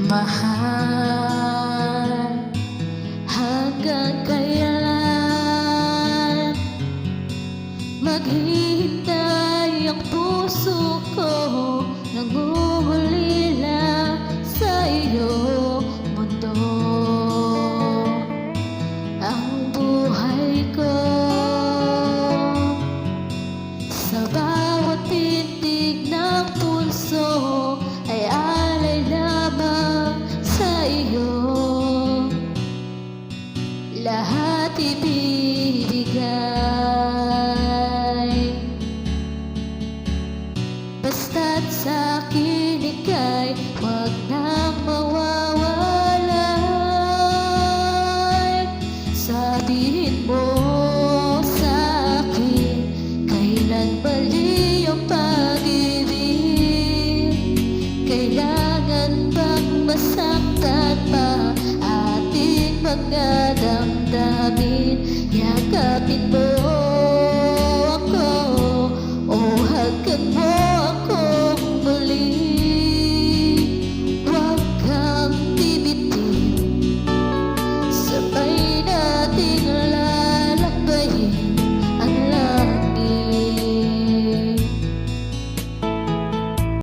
Mahal, hanggang kailan maghihintay ang puso ko? Nanguhulila sa iyong mundo ang buhay ko. Sa bawat titig ng pulso ay alay lamang sa iyo. Lahat ibibigay, basta't sa'kin ika'y huwag nang mawawalay. Sabihin mo sa'kin, kailan mali ang pag-ibig? Kailangan bang masaktan pa ating mga damdamin? Yakapin mo